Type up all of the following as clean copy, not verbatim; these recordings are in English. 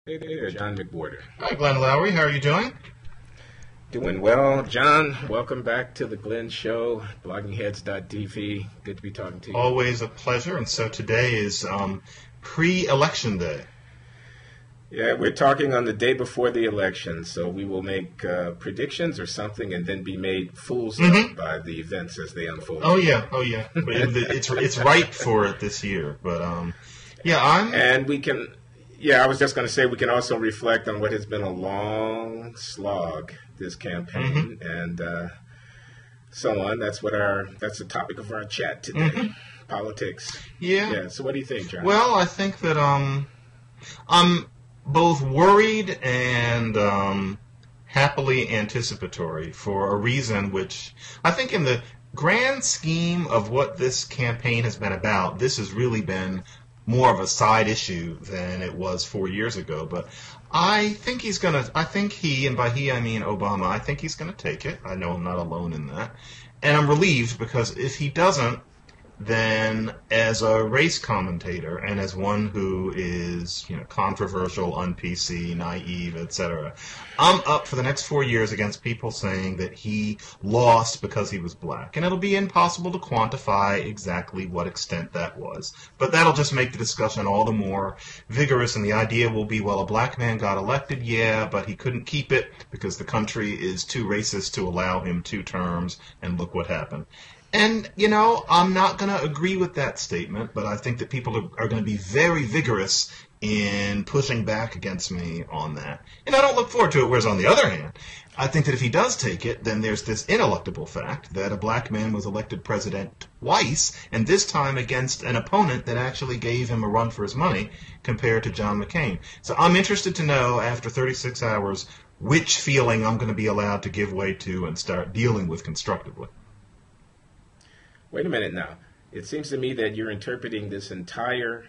Hey there, John McWhorter. Hi, Glenn Loury. How are you doing? Doing well. John, welcome back to the Glenn Show, bloggingheads.tv. Good to be talking to you. Always a pleasure. And so today is pre-election day. Yeah, we're talking on the day before the election, so we will make predictions or something and then be made fools of by the events as they unfold. Oh, yeah. But it's ripe for it this year. But, And we can... Yeah, I was just going to say we can also reflect on what has been a long slog, this campaign, and so on. That's the topic of our chat today, politics. Yeah. So what do you think, John? Well, I think that I'm both worried and happily anticipatory for a reason which I think in the grand scheme of what this campaign has been about, this has really been more of a side issue than it was 4 years ago. But I think he, and by he I mean Obama, I think he's going to take it. I know I'm not alone in that. And I'm relieved because if he doesn't, then as a race commentator and as one who is, controversial, un-PC, naive, etc., I'm up for the next 4 years against people saying that he lost because he was black. And it'll be impossible to quantify exactly what extent that was. But that'll just make the discussion all the more vigorous, and the idea will be, well, a black man got elected, yeah, but he couldn't keep it because the country is too racist to allow him 2 terms, and look what happened. And, I'm not going to agree with that statement, but I think that people are going to be very vigorous in pushing back against me on that. And I don't look forward to it, whereas on the other hand, I think that if he does take it, then there's this ineluctable fact that a black man was elected president twice, and this time against an opponent that actually gave him a run for his money compared to John McCain. So I'm interested to know, after 36 hours, which feeling I'm going to be allowed to give way to and start dealing with constructively. Wait a minute now. It seems to me that you're interpreting this entire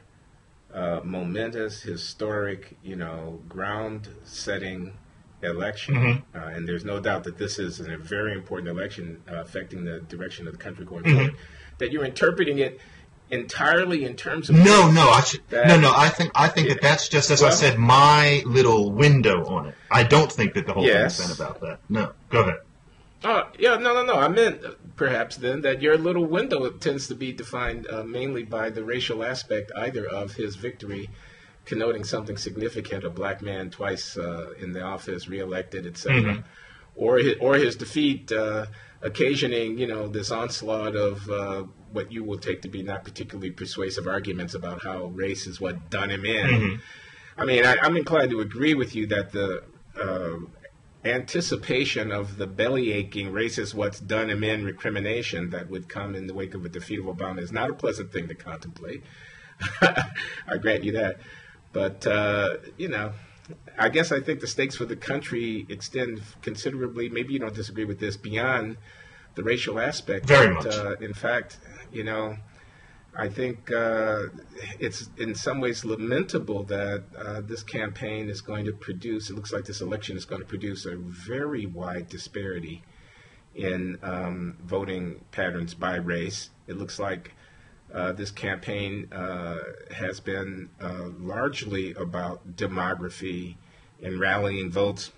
momentous, historic, ground-setting election, and there's no doubt that this is a very important election affecting the direction of the country going forward, that you're interpreting it entirely in terms of... I think that's just, as I said, my little window on it. I don't think that the whole thing is been about that. No, go ahead. No. I meant perhaps then that your little window tends to be defined mainly by the racial aspect, either of his victory, connoting something significant, a black man twice in the office, reelected, etc., or his defeat, occasioning this onslaught of what you will take to be not particularly persuasive arguments about how race is what done him in. I mean, I'm inclined to agree with you that the anticipation of the belly-aching racist what's done him in recrimination that would come in the wake of a defeat of Obama is not a pleasant thing to contemplate. I grant you that. But, I guess I think the stakes for the country extend considerably, maybe you don't disagree with this, beyond the racial aspect. Very much. In fact, I think it's in some ways lamentable that this campaign is going to produce, it looks like this election is going to produce a very wide disparity in voting patterns by race. It looks like this campaign has been largely about demography and rallying votes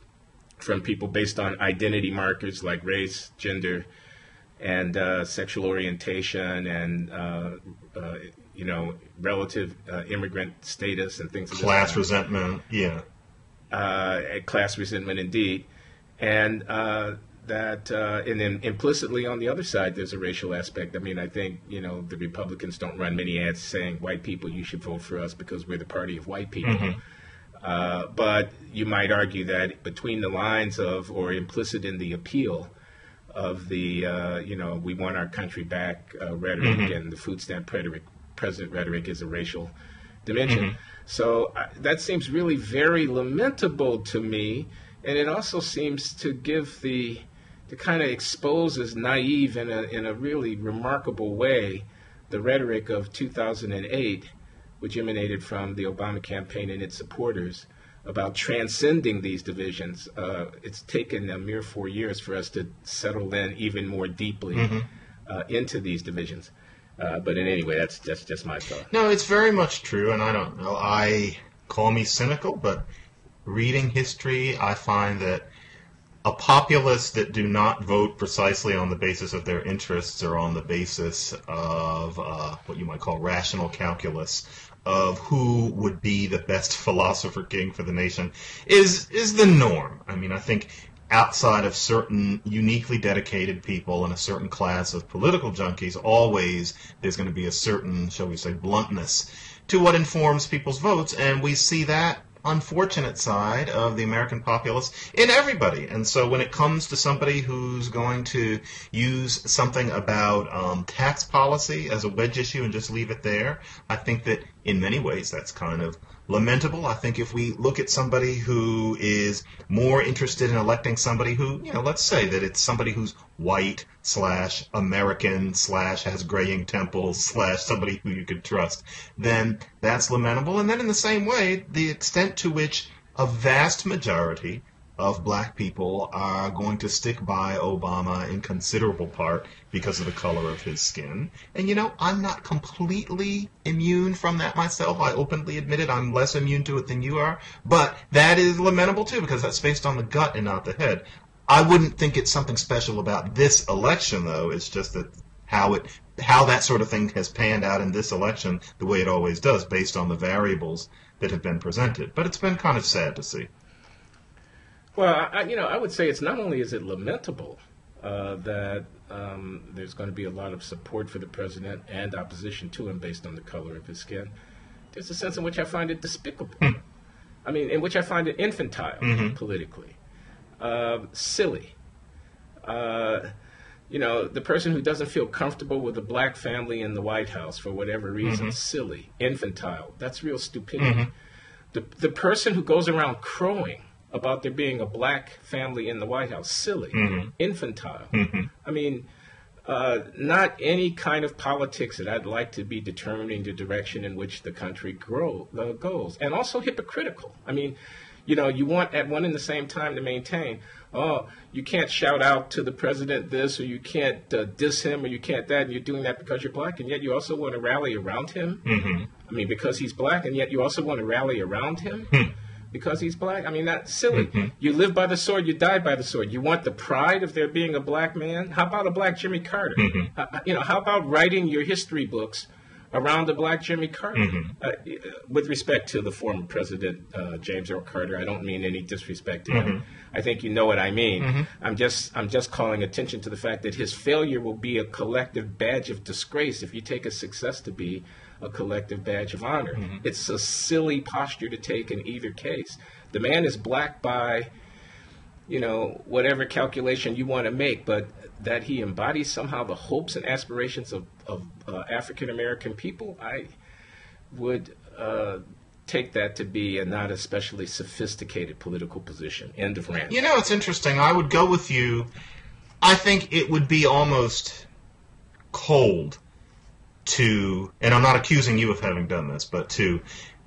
from people based on identity markers like race, gender, and sexual orientation, and relative immigrant status and things. Class resentment, class resentment, indeed, and and then implicitly on the other side, there's a racial aspect. I mean, I think the Republicans don't run many ads saying white people, you should vote for us because we're the party of white people. But you might argue that between the lines of, or implicit in the appeal of the, we want our country back rhetoric and the food stamp president rhetoric is a racial dimension. So that seems really very lamentable to me. And it also seems to give to kind of expose as naive in a really remarkable way the rhetoric of 2008, which emanated from the Obama campaign and its supporters, about transcending these divisions. It's taken a mere 4 years for us to settle in even more deeply into these divisions. But in any way, that's just my thought. No, it's very much true, and I don't know. Call me cynical, but reading history, I find that a populace that do not vote precisely on the basis of their interests or on the basis of what you might call rational calculus of who would be the best philosopher king for the nation is the norm. I mean, I think outside of certain uniquely dedicated people and a certain class of political junkies, always there's going to be a certain, shall we say, bluntness to what informs people's votes, and we see that unfortunate side of the American populace in everybody. And so when it comes to somebody who's going to use something about tax policy as a wedge issue and just leave it there, I think that in many ways that's kind of lamentable. I think if we look at somebody who is more interested in electing somebody who, let's say that it's somebody who's white / American / has graying temples / somebody who you could trust, then that's lamentable. And then in the same way, the extent to which a vast majority of black people are going to stick by Obama in considerable part because of the color of his skin. And, I'm not completely immune from that myself. I openly admit it. I'm less immune to it than you are. But that is lamentable, too, because that's based on the gut and not the head. I wouldn't think it's something special about this election, though. It's just that how that sort of thing has panned out in this election the way it always does, based on the variables that have been presented. But it's been kind of sad to see. Well, I would say it's not only is it lamentable that there's going to be a lot of support for the president and opposition to him based on the color of his skin. There's a sense in which I find it despicable. I mean, in which I find it infantile politically, silly. The person who doesn't feel comfortable with a black family in the White House for whatever reason, silly, infantile. That's real stupidity. The person who goes around crowing about there being a black family in the White House, silly, infantile. I mean, not any kind of politics that I'd like to be determining the direction in which the country goes. And also hypocritical. I mean, you want at one and the same time to maintain, you can't shout out to the president this, or you can't diss him, or you can't that, and you're doing that because you're black, and yet you also want to rally around him? I mean, because he's black, and yet you also want to rally around him? Because he's black? I mean, that's silly. You live by the sword, you die by the sword. You want the pride of there being a black man? How about a black Jimmy Carter? How about writing your history books around the black Jimmy Carter? With respect to the former president, James Earl Carter, I don't mean any disrespect to him. I think you know what I mean. I'm just calling attention to the fact that his failure will be a collective badge of disgrace if you take his success to be a collective badge of honor. It's a silly posture to take in either case. The man is black by, whatever calculation you want to make, but that he embodies somehow the hopes and aspirations of African American people, I would take that to be a not especially sophisticated political position. End of rant. It's interesting. I would go with you. I think it would be almost cold to, and I'm not accusing you of having done this, but to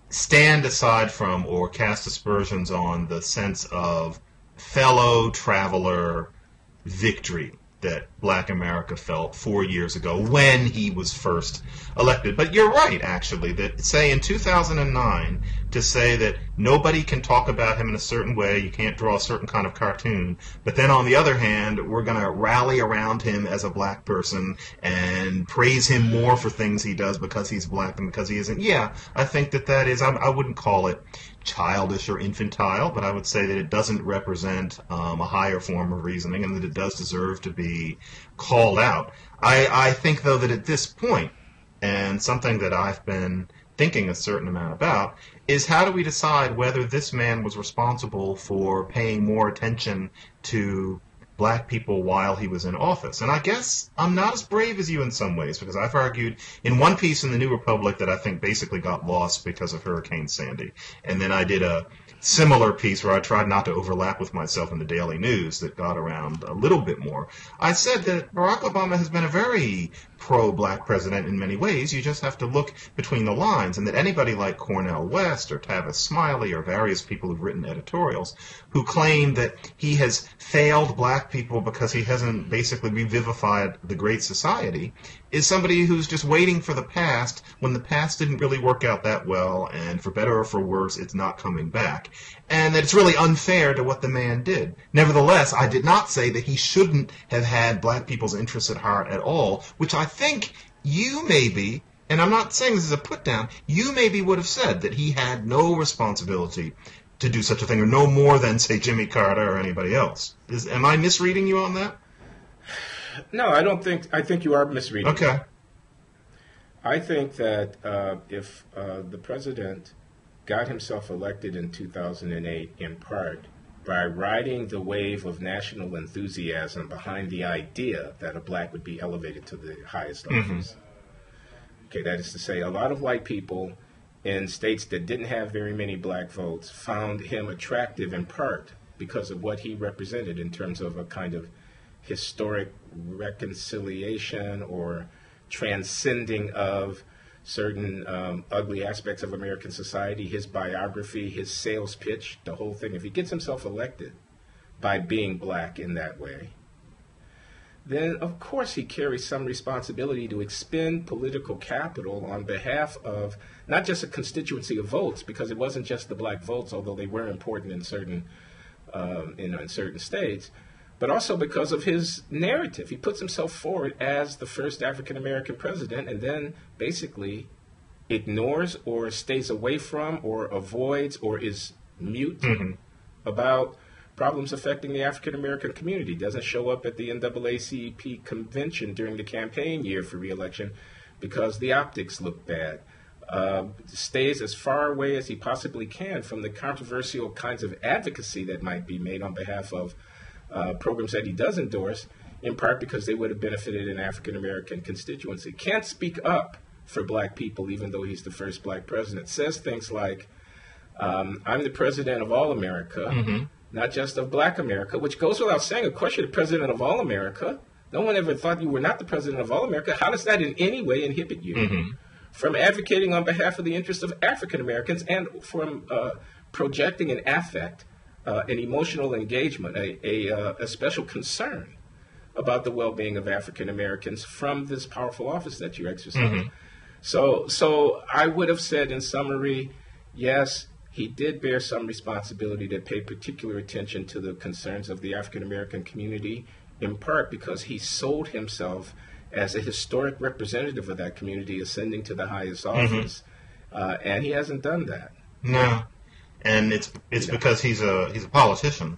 stand aside from or cast aspersions on the sense of fellow traveler victory that black America felt 4 years ago when he was first elected. But you're right, actually, that say in 2009, to say that nobody can talk about him in a certain way, you can't draw a certain kind of cartoon, but then on the other hand, we're going to rally around him as a black person and praise him more for things he does because he's black than because he isn't. Yeah, I think that is, I wouldn't call it childish or infantile, but I would say that it doesn't represent a higher form of reasoning and that it does deserve to be called out. I think, though, that at this point, and something that I've been thinking a certain amount about, is how do we decide whether this man was responsible for paying more attention to black people while he was in office? And I guess I'm not as brave as you in some ways, because I've argued in one piece in the New Republic that I think basically got lost because of Hurricane Sandy. And then I did a similar piece where I tried not to overlap with myself in the Daily News that got around a little bit more. I said that Barack Obama has been a very pro-black president in many ways. You just have to look between the lines, and that anybody like Cornel West or Tavis Smiley or various people who've written editorials who claim that he has failed black people because he hasn't basically revivified the Great Society is somebody who's just waiting for the past when the past didn't really work out that well, and for better or for worse, it's not coming back. and that it's really unfair to what the man did. Nevertheless, I did not say that he shouldn't have had black people's interests at heart at all, which I think you maybe, and I'm not saying this is a put-down, you maybe would have said that he had no responsibility to do such a thing, or no more than, say, Jimmy Carter or anybody else. Am I misreading you on that? No, I don't think. I think you are misreading. Okay. I think that if the president got himself elected in 2008 in part by riding the wave of national enthusiasm behind the idea that a black would be elevated to the highest office. Okay, that is to say, a lot of white people in states that didn't have very many black votes found him attractive in part because of what he represented in terms of a kind of historic reconciliation or transcending of certain ugly aspects of American society, his biography, his sales pitch, the whole thing. If he gets himself elected by being black in that way, then of course he carries some responsibility to expend political capital on behalf of not just a constituency of votes, because it wasn't just the black votes, although they were important in certain in certain states, but also because of his narrative. He puts himself forward as the first African American president, and then basically ignores or stays away from or avoids or is mute about problems affecting the African American community. Doesn't show up at the NAACP convention during the campaign year for re-election because the optics look bad. Stays as far away as he possibly can from the controversial kinds of advocacy that might be made on behalf of programs that he does endorse, in part because they would have benefited an African American constituency. Can't speak up for black people, even though he's the first black president. Says things like, I'm the president of all America, not just of black America, which goes without saying. Of course, you're the president of all America. No one ever thought you were not the president of all America. How does that in any way inhibit you from advocating on behalf of the interests of African Americans and from projecting an affect, an emotional engagement, a special concern about the well-being of African Americans from this powerful office that you exercise? So I would have said in summary, yes, he did bear some responsibility to pay particular attention to the concerns of the African American community, in part because he sold himself as a historic representative of that community ascending to the highest office, and he hasn't done that. No, and it's because he's a politician,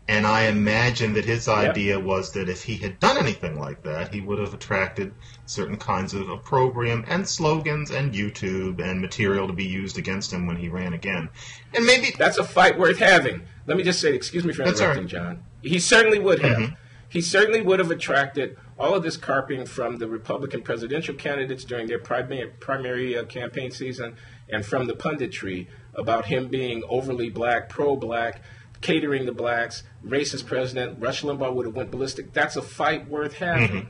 and I imagine that his idea was that if he had done anything like that, he would have attracted certain kinds of opprobrium and slogans and YouTube and material to be used against him when he ran again. And maybe that's a fight worth having. Let me just say, excuse me for interrupting, John. He certainly would have. He certainly would have attracted all of this carping from the Republican presidential candidates during their primary campaign season, and from the punditry about him being overly black, pro-black, catering to blacks, racist president. Rush Limbaugh would have went ballistic. That's a fight worth having.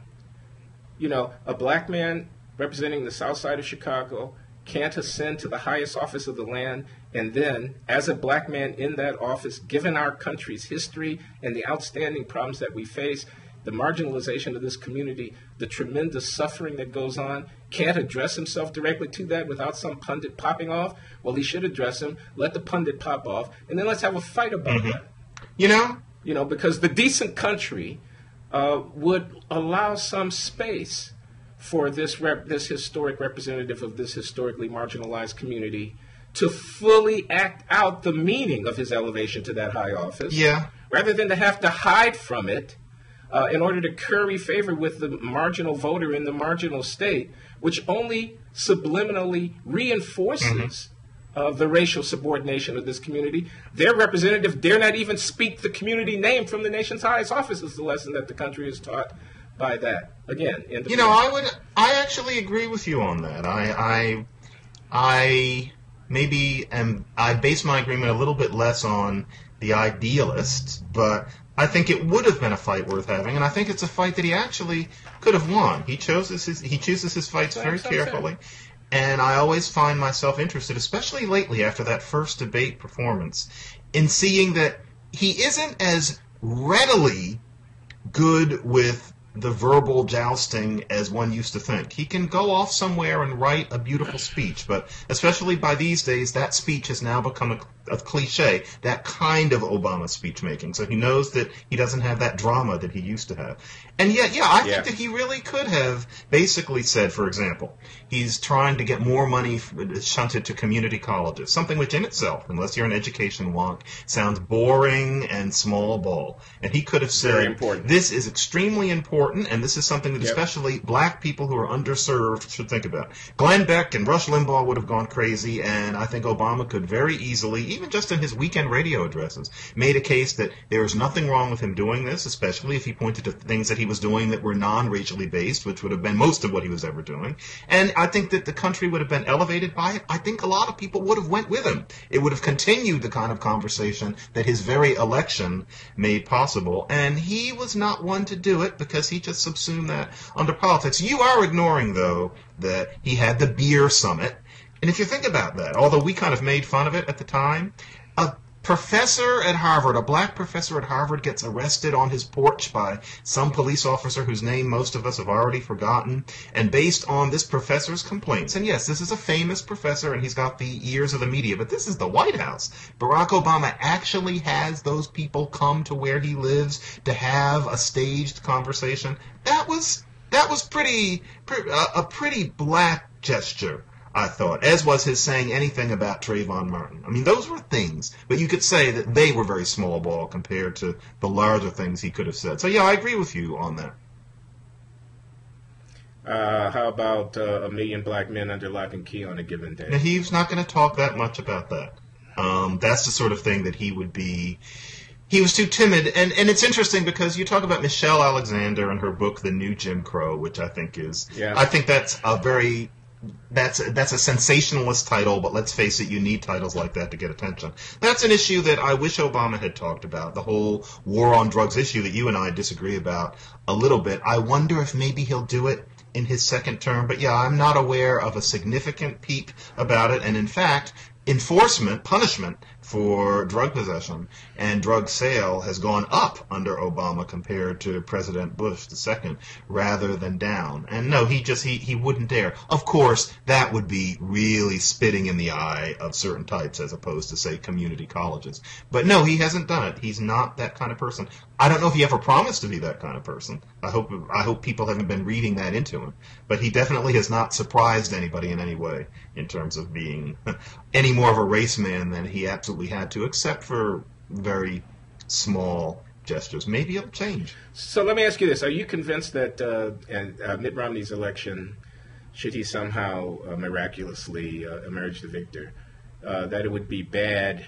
You know, a black man representing the south side of Chicago can't ascend to the highest office of the land, and then, as a black man in that office, given our country's history and the outstanding problems that we face, the marginalization of this community, the tremendous suffering that goes on, can't address himself directly to that without some pundit popping off? Well, he should address him, let the pundit pop off, and then let's have a fight about that. You know, because the decent country would allow some space for this historic representative of this historically marginalized community to fully act out the meaning of his elevation to that high office, rather than to have to hide from it in order to curry favor with the marginal voter in the marginal state, which only subliminally reinforces the racial subordination of this community. Their representative dare not even speak the community name from the nation's highest office is the lesson that the country is taught by that. Again, I actually agree with you on that. I base my agreement a little bit less on the idealists, but I think it would have been a fight worth having, and I think it's a fight that he actually could have won. He chooses his fights very carefully, and I always find myself interested, especially lately after that first debate performance, in seeing that he isn't as readily good with the verbal jousting as one used to think. He can go off somewhere and write a beautiful speech, but especially by these days, that speech has now become a cliche, that kind of Obama speech making. So he knows that he doesn't have that drama that he used to have. And yet, I think that he really could have basically said, for example, he's trying to get more money shunted to community colleges, something which in itself, unless you're an education wonk, sounds boring and small ball. And he could have said, this is extremely important, and this is something that especially black people who are underserved should think about. Glenn Beck and Rush Limbaugh would have gone crazy, and I think Obama could very easily, even just in his weekend radio addresses, made a case that there is nothing wrong with him doing this, especially if he pointed to things that he was doing that were non-racially based, which would have been most of what he was ever doing. And I think that the country would have been elevated by it. I think a lot of people would have went with him. It would have continued the kind of conversation that his very election made possible. And he was not one to do it because he just subsumed that under politics. You are ignoring, though, that he had the beer summit. And if you think about that, although we kind of made fun of it at the time, a professor at Harvard, a black professor at Harvard, gets arrested on his porch by some police officer whose name most of us have already forgotten, and based on this professor's complaints, and yes, this is a famous professor and he's got the ears of the media, but this is the White House. Barack Obama actually has those people come to where he lives to have a staged conversation. That was a pretty black gesture, I thought, as was his saying anything about Trayvon Martin. I mean, those were things, but you could say that they were very small ball compared to the larger things he could have said. So, I agree with you on that. How about a million black men under lock and key on a given day? Now, he's not going to talk that much about that. That's the sort of thing that he would be... He was too timid, and it's interesting because you talk about Michelle Alexander and her book, The New Jim Crow, which I think is... I think that's a very... That's a sensationalist title, but let's face it, you need titles like that to get attention. That's an issue that I wish Obama had talked about, the whole war on drugs issue that you and I disagree about a little bit. I wonder if maybe he'll do it in his second term, but I'm not aware of a significant peep about it, and in fact, punishment for drug possession and drug sale has gone up under Obama compared to President Bush II rather than down. And no, he wouldn't dare. Of course, that would be really spitting in the eye of certain types as opposed to, say, community colleges. But no, he hasn't done it. He's not that kind of person. I don't know if he ever promised to be that kind of person. I hope people haven't been reading that into him. But he definitely has not surprised anybody in any way in terms of being any more of a race man than he absolutely had to, except for very small gestures. Maybe it'll change. So let me ask you this. Are you convinced that Mitt Romney's election, should he somehow miraculously emerge the victor, that it would be bad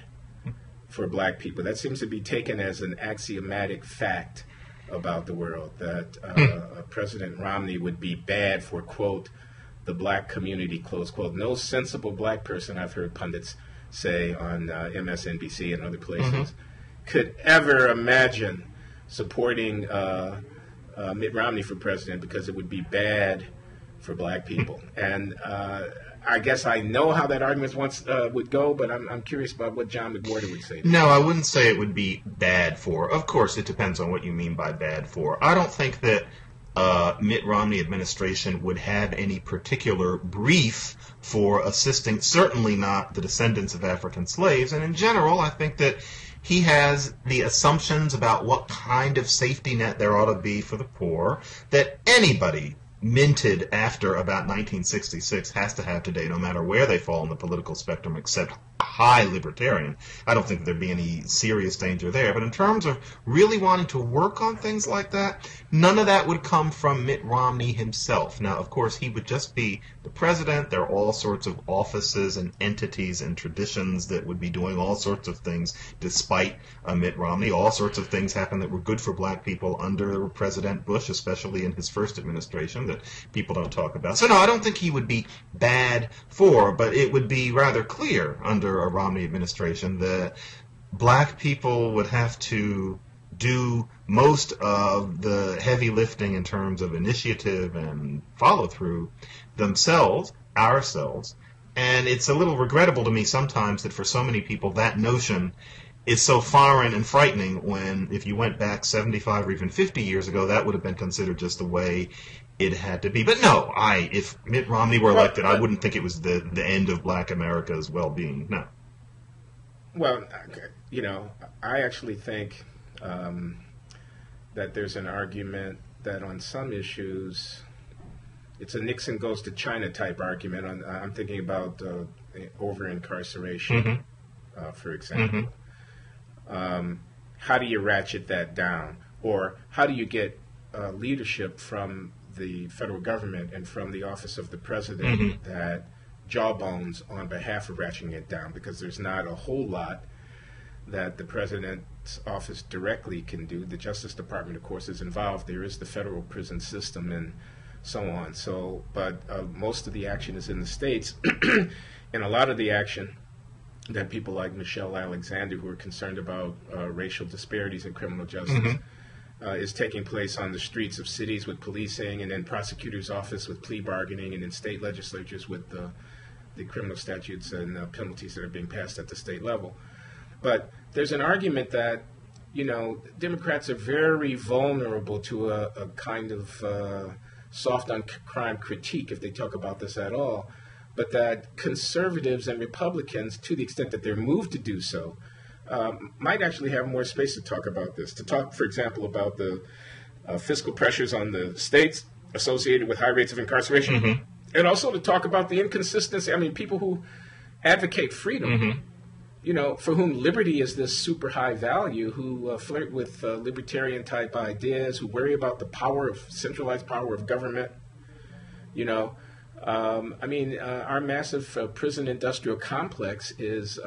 for black people? That seems to be taken as an axiomatic fact about the world, that President Romney would be bad for, quote, the black community, close quote. No sensible black person, I've heard pundits say on MSNBC and other places, could ever imagine supporting Mitt Romney for president because it would be bad for black people. And I guess I know how that argument would go, but I'm curious about what John McWhorter would say. No, I wouldn't say it would be bad for. Of course, it depends on what you mean by bad for. I don't think that Mitt Romney administration would have any particular brief for assisting, certainly not the descendants of African slaves. And in general, I think that he has the assumptions about what kind of safety net there ought to be for the poor that anybody minted after about 1966 has to have today, no matter where they fall on the political spectrum, except high libertarian. I don't think there'd be any serious danger there. But in terms of really wanting to work on things like that, none of that would come from Mitt Romney himself. Now, of course, he would just be the president. There are all sorts of offices and entities and traditions that would be doing all sorts of things despite Mitt Romney. All sorts of things happened that were good for black people under President Bush, especially in his first administration, that people don't talk about. So no, I don't think he would be bad for, but it would be rather clear under a Romney administration that black people would have to do most of the heavy lifting in terms of initiative and follow-through themselves, ourselves. And it's a little regrettable to me sometimes that for so many people that notion is so foreign and frightening when, if you went back 75 or even 50 years ago, that would have been considered just the way it had to be. But no, if Mitt Romney were elected, I wouldn't think it was the end of black America's well-being. No. Well, I actually think that there's an argument that on some issues, it's a Nixon goes to China type argument. I'm thinking about over-incarceration, for example. How do you ratchet that down? Or how do you get leadership from the federal government and from the office of the president that jawbones on behalf of ratcheting it down? Because there's not a whole lot that the president's office directly can do. The Justice Department, of course, is involved. There is the federal prison system and so on. But most of the action is in the states, and a lot of the action that people like Michelle Alexander, who are concerned about racial disparities in criminal justice, is taking place on the streets of cities with policing, and then prosecutor's office with plea bargaining, and in state legislatures with the criminal statutes and penalties that are being passed at the state level. But there's an argument that, Democrats are very vulnerable to a kind of soft on crime critique, if they talk about this at all, but that conservatives and Republicans, to the extent that they're moved to do so, might actually have more space to talk about this. To talk, for example, about the fiscal pressures on the states associated with high rates of incarceration, and also to talk about the inconsistency. I mean, people who advocate freedom, for whom liberty is this super high value, who flirt with libertarian type ideas, who worry about the centralized power of government. Our massive prison industrial complex is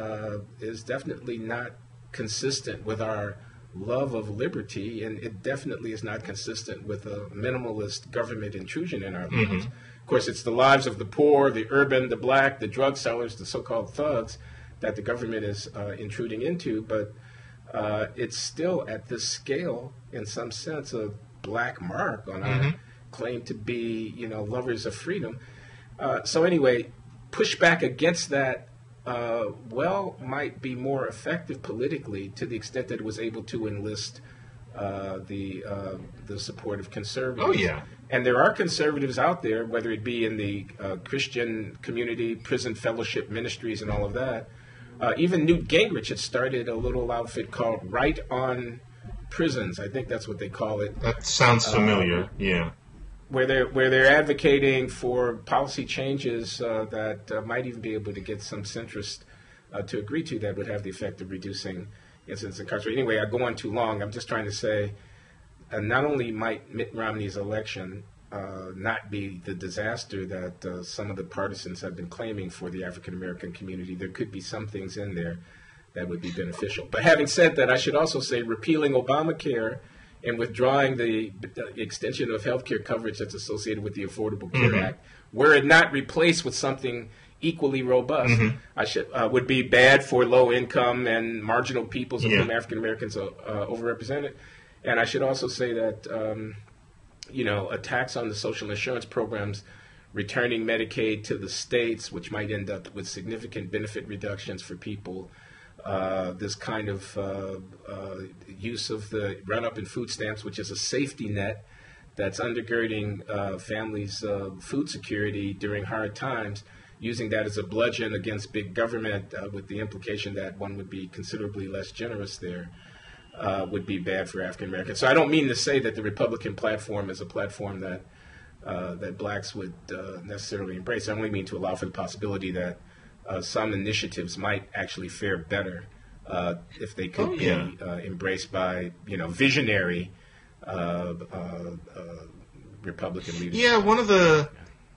definitely not consistent with our love of liberty, and it definitely is not consistent with a minimalist government intrusion in our lives. Of course, it's the lives of the poor, the urban, the black, the drug sellers, the so-called thugs that the government is intruding into, but it's still at this scale, in some sense, a black mark on our claim to be, lovers of freedom. So anyway, pushback against that, might be more effective politically to the extent that it was able to enlist the support of conservatives. Oh, yeah. And there are conservatives out there, whether it be in the Christian community, prison fellowship ministries and all of that. Even Newt Gingrich had started a little outfit called Right on Prisons. I think that's what they call it. That sounds familiar, yeah. Where they're advocating for policy changes that might even be able to get some centrists to agree to that would have the effect of reducing incidents of incarceration. Anyway, I go on too long. I'm just trying to say not only might Mitt Romney's election not be the disaster that some of the partisans have been claiming for the African American community, there could be some things in there that would be beneficial. But having said that, I should also say repealing Obamacare and withdrawing the extension of health care coverage that's associated with the Affordable Care Act, were it not replaced with something equally robust, would be bad for low income and marginal peoples, of whom African Americans are overrepresented. And I should also say that attacks on the social insurance programs, returning Medicaid to the states, which might end up with significant benefit reductions for people, this kind of use of the run-up in food stamps, which is a safety net that's undergirding families' food security during hard times, using that as a bludgeon against big government with the implication that one would be considerably less generous there, would be bad for African Americans. So I don't mean to say that the Republican platform is a platform that that blacks would necessarily embrace. I only mean to allow for the possibility that some initiatives might actually fare better if they could be embraced by visionary Republican leaders. Yeah,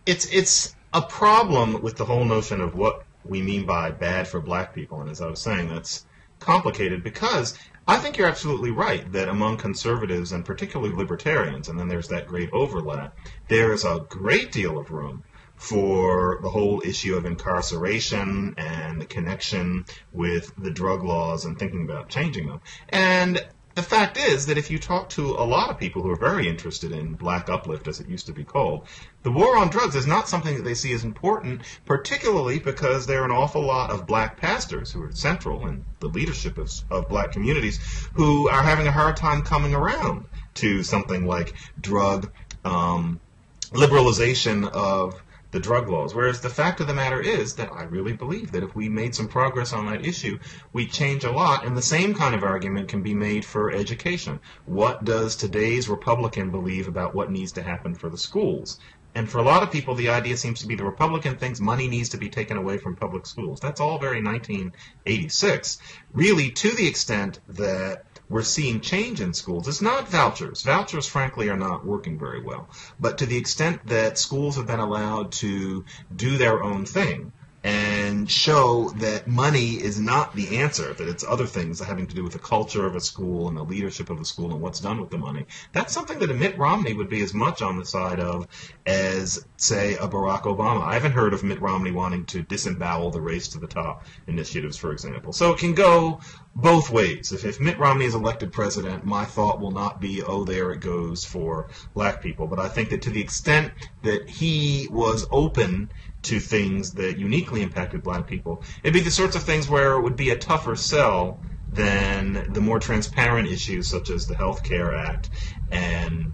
it's a problem with the whole notion of what we mean by bad for black people, and as I was saying, that's complicated because I think you're absolutely right that among conservatives and particularly libertarians, and then there's that great overlap, there is a great deal of room for the whole issue of incarceration and the connection with the drug laws and thinking about changing them. And the fact is that if you talk to a lot of people who are very interested in black uplift, as it used to be called, the war on drugs is not something that they see as important, particularly because there are an awful lot of black pastors who are central in the leadership of black communities who are having a hard time coming around to something like drug liberalization of the drug laws. Whereas the fact of the matter is that I really believe that if we made some progress on that issue, we'd change a lot. And the same kind of argument can be made for education. What does today's Republican believe about what needs to happen for the schools? And for a lot of people, the idea seems to be the Republican thinks money needs to be taken away from public schools. That's all very 1986. Really, to the extent that we're seeing change in schools. It's not vouchers. Vouchers, frankly, are not working very well. But to the extent that schools have been allowed to do their own thing and show that money is not the answer, that it's other things having to do with the culture of a school and the leadership of a school and what's done with the money, that's something that a Mitt Romney would be as much on the side of as, say, a Barack Obama. I haven't heard of Mitt Romney wanting to disembowel the Race to the Top initiatives, for example. So it can go both ways. If Mitt Romney is elected president, my thought will not be, oh, there it goes for black people. But I think that to the extent that he was open to things that uniquely impacted black people, it'd be the sorts of things where it would be a tougher sell than the more transparent issues such as the Health Care Act and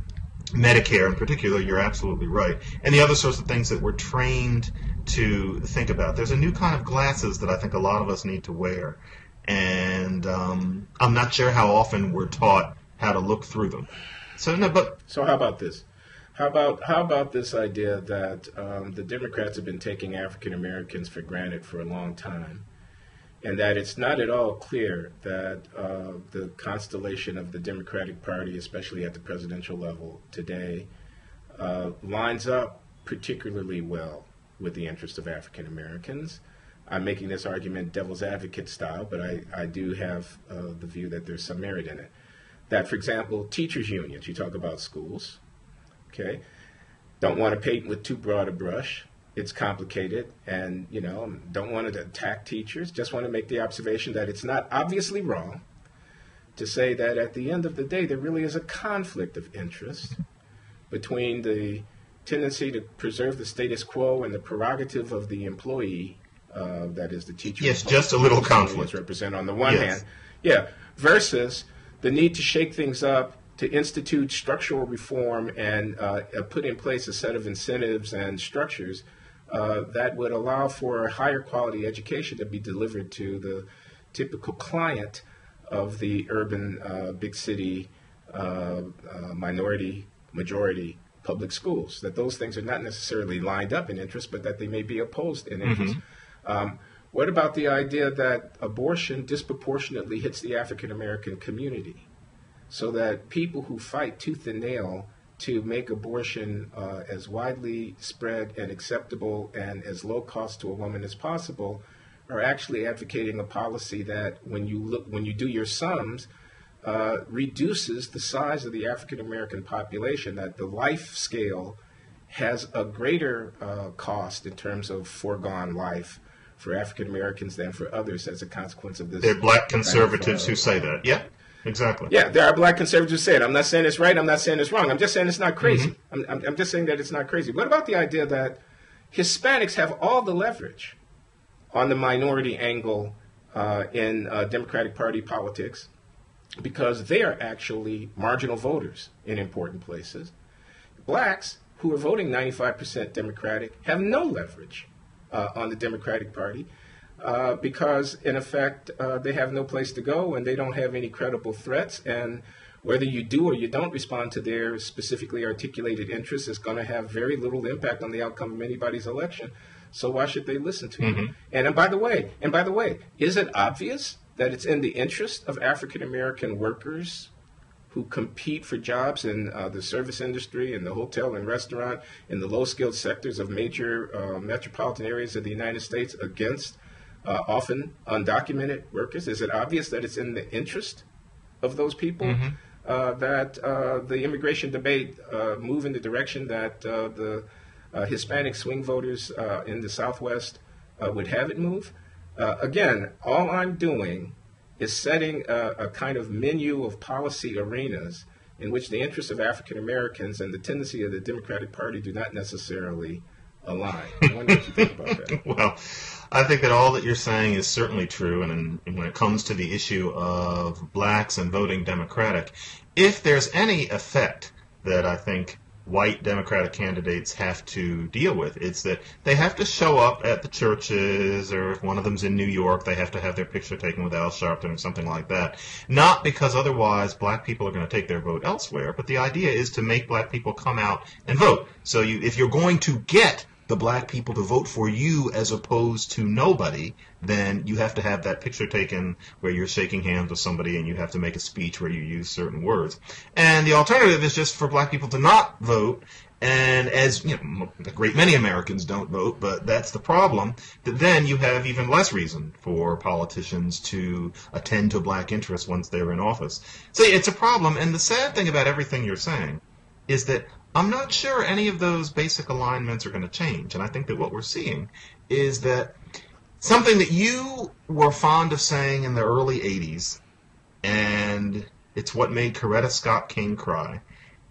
Medicare in particular. You're absolutely right. And the other sorts of things that we're trained to think about. There's a new kind of glasses that I think a lot of us need to wear. And I'm not sure how often we're taught how to look through them. So how about this? How about this idea that the Democrats have been taking African Americans for granted for a long time, and that it's not at all clear that the constellation of the Democratic Party, especially at the presidential level today, lines up particularly well with the interests of African Americans. I'm making this argument devil's advocate style, but I do have the view that there's some merit in it. That, for example, teachers' unions, you talk about schools, okay, don't want to paint with too broad a brush. It's complicated, and, don't want to attack teachers, just want to make the observation that it's not obviously wrong to say that at the end of the day, there really is a conflict of interest between the tendency to preserve the status quo and the prerogative of the employee, that is the teacher. Yes, just a little conflict. Represent on the one hand, versus the need to shake things up, to institute structural reform and put in place a set of incentives and structures that would allow for a higher quality education to be delivered to the typical client of the urban big city minority majority public schools. That those things are not necessarily lined up in interest, but that they may be opposed in interest. What about the idea that abortion disproportionately hits the African American community? So that people who fight tooth and nail to make abortion as widely spread and acceptable and as low cost to a woman as possible are actually advocating a policy that, when you do your sums, reduces the size of the African American population, that the life scale has a greater cost in terms of foregone life for African Americans than for others as a consequence of this. They're black conservatives who say that. Yeah. Exactly. Yeah, there are black conservatives who say it. I'm not saying it's right. I'm not saying it's wrong. I'm just saying it's not crazy. I'm just saying that it's not crazy. What about the idea that Hispanics have all the leverage on the minority angle in Democratic Party politics because they are actually marginal voters in important places? Blacks, who are voting 95% Democratic, have no leverage on the Democratic Party. Because, in effect, they have no place to go and they don't have any credible threats. And whether you do or you don't respond to their specifically articulated interests is going to have very little impact on the outcome of anybody's election. So why should they listen to you? And by the way, is it obvious that it's in the interest of African American workers who compete for jobs in the service industry, in the hotel and restaurant, in the low-skilled sectors of major metropolitan areas of the United States against often undocumented workers? Is it obvious that it's in the interest of those people that the immigration debate move in the direction that the Hispanic swing voters in the Southwest would have it move? Again, all I'm doing is setting a kind of menu of policy arenas in which the interests of African Americans and the tendency of the Democratic Party do not necessarily align. I wonder what you think about that. Well, I think that all that you're saying is certainly true, and when it comes to the issue of blacks and voting Democratic, if there's any effect that I think white Democratic candidates have to deal with. It's that they have to show up at the churches, or if one of them's in New York, they have to have their picture taken with Al Sharpton or something like that. Not because otherwise black people are going to take their vote elsewhere, but the idea is to make black people come out and vote. So if you're going to get the black people to vote for you as opposed to nobody, then you have to have that picture taken where you're shaking hands with somebody and you have to make a speech where you use certain words. And the alternative is just for black people to not vote. And as you know, a great many Americans don't vote, but that's the problem, that then you have even less reason for politicians to attend to black interests once they're in office. So it's a problem. And the sad thing about everything you're saying is that I'm not sure any of those basic alignments are going to change. And I think that what we're seeing is that something that you were fond of saying in the early 80s, and it's what made Coretta Scott King cry,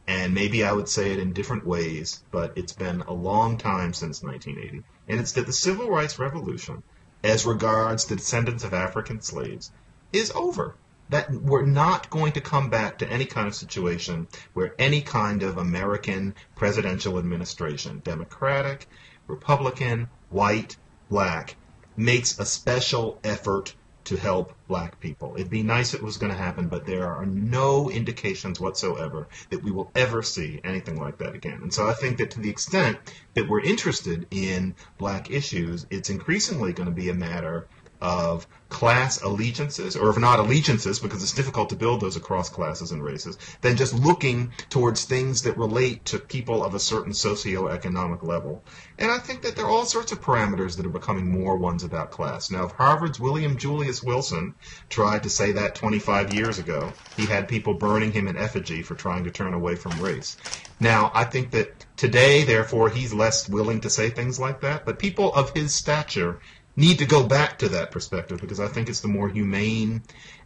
and maybe I would say it in different ways, but it's been a long time since 1980, and it's that the Civil Rights Revolution, as regards the descendants of African slaves, is over. That we're not going to come back to any kind of situation where any kind of American presidential administration, Democratic, Republican, white, black, makes a special effort to help black people. It'd be nice if it was going to happen, but there are no indications whatsoever that we will ever see anything like that again. And so I think that to the extent that we're interested in black issues, it's increasingly going to be a matter of class allegiances, or if not allegiances, because it's difficult to build those across classes and races, then just looking towards things that relate to people of a certain socioeconomic level. And I think that there are all sorts of parameters that are becoming more ones about class. Now, if Harvard's William Julius Wilson tried to say that 25 years ago, he had people burning him in effigy for trying to turn away from race. Now, I think that today, therefore, he's less willing to say things like that, but people of his stature need to go back to that perspective because I think it's the more humane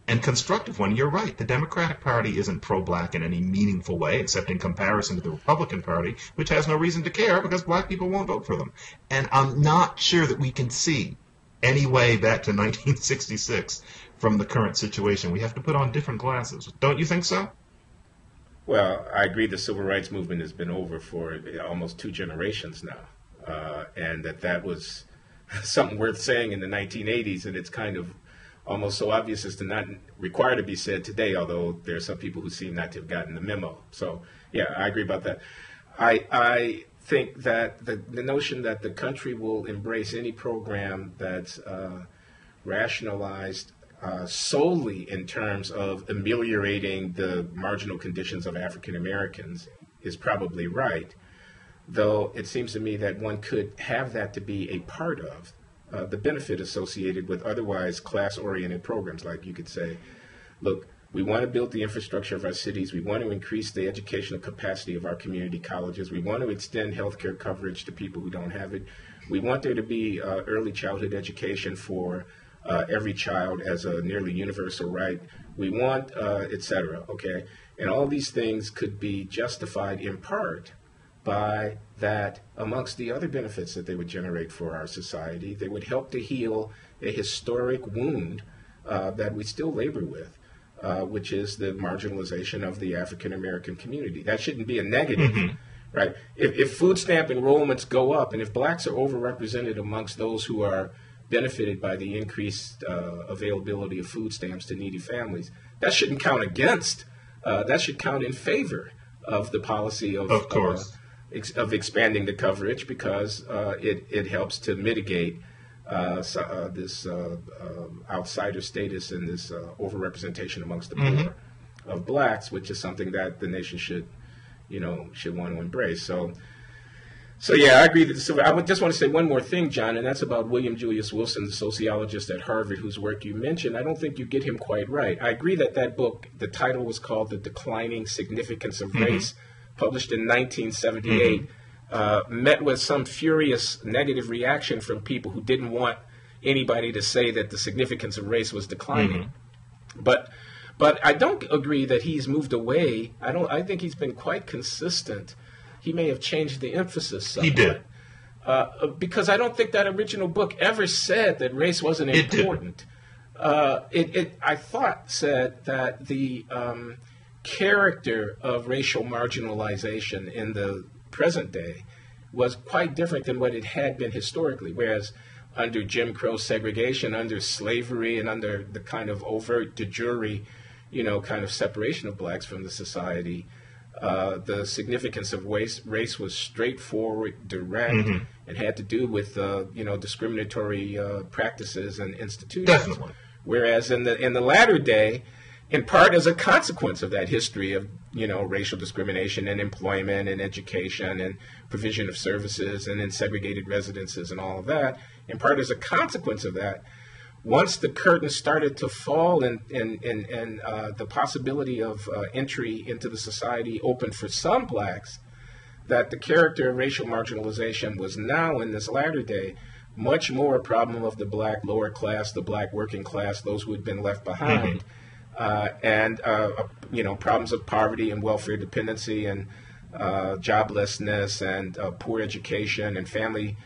and constructive one. You're right. The Democratic Party isn't pro-black in any meaningful way, except in comparison to the Republican Party, which has no reason to care because black people won't vote for them. And I'm not sure that we can see any way back to 1966 from the current situation. We have to put on different glasses. Don't you think so? Well, I agree the civil rights movement has been over for almost 2 generations now, and that was something worth saying in the 1980s, and it's kind of almost so obvious as to not require to be said today, although there are some people who seem not to have gotten the memo. So, yeah, I agree about that. I think that the notion that the country will embrace any program that's rationalized solely in terms of ameliorating the marginal conditions of African Americans is probably right. Though it seems to me that one could have that to be a part of the benefit associated with otherwise class-oriented programs. Like you could say, look, we want to build the infrastructure of our cities. We want to increase the educational capacity of our community colleges. We want to extend healthcare coverage to people who don't have it. We want there to be early childhood education for every child as a nearly universal right. We want, et cetera, okay? And all these things could be justified in part by that, amongst the other benefits that they would generate for our society. They would help to heal a historic wound that we still labor with, which is the marginalization of the African American community. That shouldn't be a negative, right? If food stamp enrollments go up, and if blacks are overrepresented amongst those who are benefited by the increased availability of food stamps to needy families, that shouldn't count against, that should count in favor of the policy of course. Of expanding the coverage, because it helps to mitigate this outsider status and this overrepresentation amongst the poor of blacks, which is something that the nation should want to embrace. So yeah, I agree that. I would just want to say one more thing, John, and that's about William Julius Wilson, the sociologist at Harvard, whose work you mentioned. I don't think you get him quite right. I agree that book, the title was called "The Declining Significance of Race." Published in 1978, met with some furious negative reaction from people who didn't want anybody to say that the significance of race was declining. But I don't agree that he's moved away. I think he's been quite consistent. He may have changed the emphasis somewhat. He did. Because I don't think that original book ever said that race wasn't important. I thought said that character of racial marginalization in the present day was quite different than what it had been historically, whereas under Jim Crow segregation, under slavery, and under the kind of overt de jure, kind of separation of blacks from the society, the significance of race was straightforward, direct, and had to do with discriminatory practices and institutions. Definitely. Whereas in the latter day, in part as a consequence of that history of racial discrimination in employment and education and provision of services and in segregated residences and all of that, in part as a consequence of that, once the curtain started to fall and the possibility of entry into the society opened for some blacks, that the character of racial marginalization was now in this latter day much more a problem of the black lower class, the black working class, those who had been left behind, and problems of poverty and welfare dependency and joblessness and poor education and family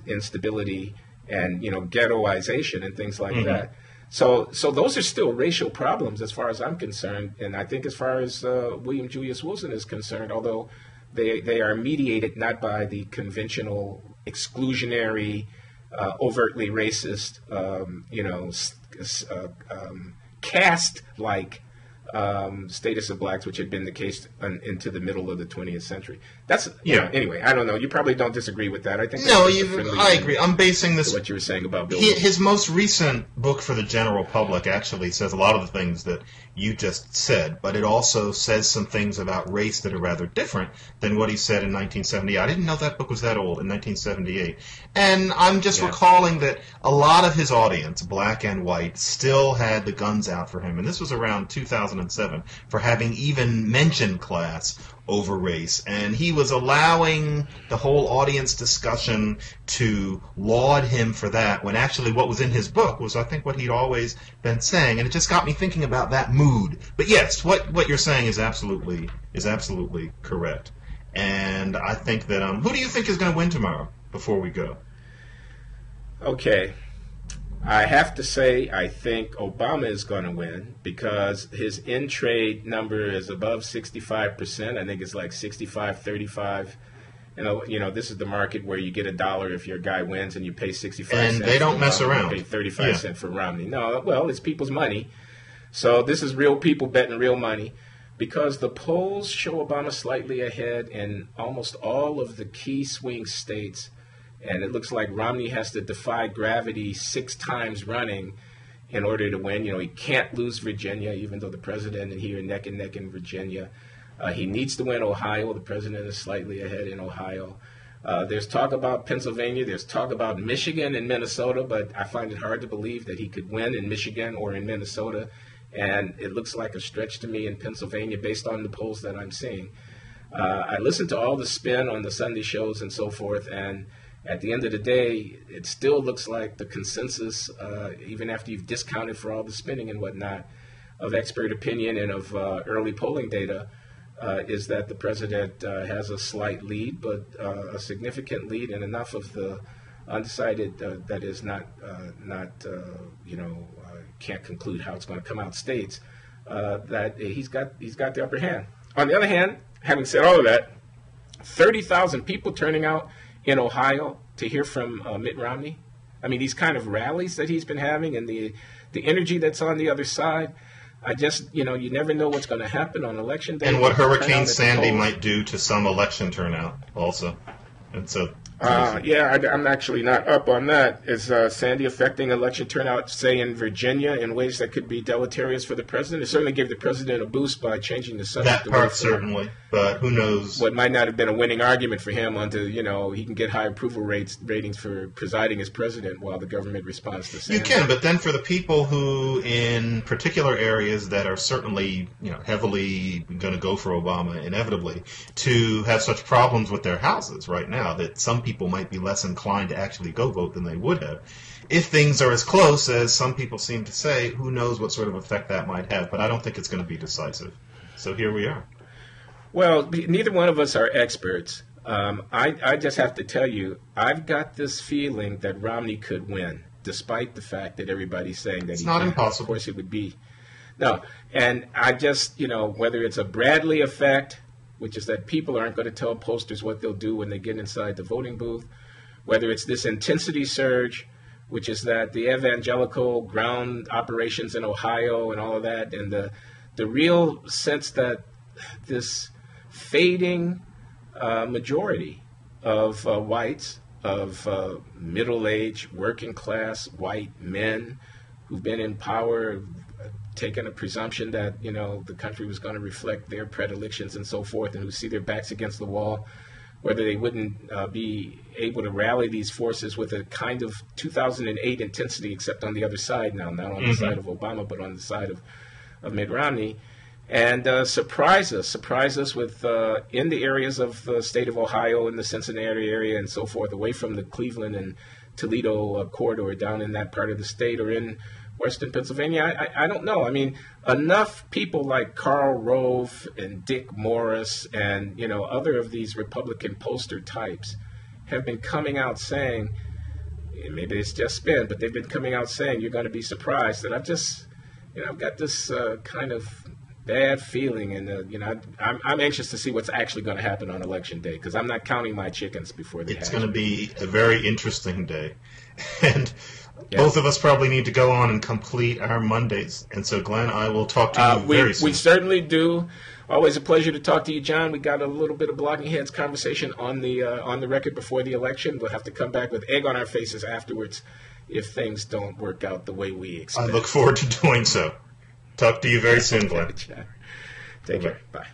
instability and ghettoization and things like that. So those are still racial problems as far as I'm concerned, and I think as far as William Julius Wilson is concerned, although they are mediated not by the conventional exclusionary, overtly racist, caste-like status of blacks, which had been the case into the middle of the 20th century. That's anyway, I don't know. You probably don't disagree with that. I think I agree. I'm basing this what you were saying about Bill. His most recent book for the general public actually says a lot of the things that you just said, but it also says some things about race that are rather different than what he said in 1978. I didn't know that book was that old, in 1978. And I'm just recalling that a lot of his audience, black and white, still had the guns out for him. And this was around 2007 for having even mentioned class over race, and he was allowing the whole audience discussion to laud him for that, when actually what was in his book was, I think, what he'd always been saying, and it just got me thinking about that mood. But yes, what you're saying is absolutely correct, and I think that who do you think is going to win tomorrow? Before we go, okay. I have to say, I think Obama is going to win because his in-trade number is above 65%. I think it's like 65-35. This is the market where you get $1 if your guy wins, and you pay 65 cents. And they don't mess around. Pay 35 cents for Romney. No, well, it's people's money. So this is real people betting real money, because the polls show Obama slightly ahead in almost all of the key swing states. And it looks like Romney has to defy gravity 6 times running in order to win. He can't lose Virginia, even though the president and he are neck and neck in Virginia. He needs to win Ohio. The president is slightly ahead in Ohio. There's talk about Pennsylvania. There's talk about Michigan and Minnesota, but I find it hard to believe that he could win in Michigan or in Minnesota. And it looks like a stretch to me in Pennsylvania based on the polls that I'm seeing. I listen to all the spin on the Sunday shows and so forth, and at the end of the day, it still looks like the consensus, even after you've discounted for all the spinning and whatnot, of expert opinion and of early polling data, is that the president has a slight lead, but a significant lead, and enough of the undecided that is can't conclude how it's going to come out states, that he's got the upper hand. On the other hand, having said all of that, 30,000 people turning out in Ohio to hear from Mitt Romney. I mean, these kind of rallies that he's been having and the energy that's on the other side, I just, you never know what's going to happen on election day. And what Hurricane Sandy might do to some election turnout also. And so, I'm actually not up on that. Is Sandy affecting election turnout, say, in Virginia in ways that could be deleterious for the president? It certainly gave the president a boost by changing the subject. That part certainly, but who knows? What might not have been a winning argument for him until, he can get high approval ratings for presiding as president while the government responds to Sandy. You can, but then for the people who, in particular areas that are certainly, heavily going to go for Obama, inevitably, to have such problems with their houses right now that some people might be less inclined to actually go vote than they would have. If things are as close as some people seem to say, who knows what sort of effect that might have, but I don't think it's going to be decisive. So here we are. Well, neither one of us are experts. I just have to tell you, I've got this feeling that Romney could win, despite the fact that everybody's saying that it's not impossible. Of course, it would be No. And I just, whether it's a Bradley effect, which is that people aren't going to tell pollsters what they'll do when they get inside the voting booth, whether it's this intensity surge, which is that the evangelical ground operations in Ohio and all of that, and the real sense that this fading majority of whites, of middle-aged, working-class white men who've been in power, taken a presumption that, the country was going to reflect their predilections and so forth, and who see their backs against the wall, whether they wouldn't be able to rally these forces with a kind of 2008 intensity, except on the other side now, not on the side of Obama, but on the side of Mitt Romney, and surprise us with, in the areas of the state of Ohio and the Cincinnati area and so forth, away from the Cleveland and Toledo corridor down in that part of the state, or in Western Pennsylvania. I don't know. I mean, enough people like Karl Rove and Dick Morris and, other of these Republican poster types have been coming out saying, maybe it's just spin, but they've been coming out saying you're going to be surprised. And I've just, I've got this kind of bad feeling, and I'm anxious to see what's actually going to happen on Election Day, because I'm not counting my chickens before they hatch. It's going to be a very interesting day, and both of us probably need to go on and complete our Mondays. And so, Glenn, I will talk to you very soon. We certainly do. Always a pleasure to talk to you, John. We got a little bit of Blocking Heads conversation on the record before the election. We'll have to come back with egg on our faces afterwards if things don't work out the way we expect. I look forward to doing so. Talk to you very soon, Glenn. Take care. Bye.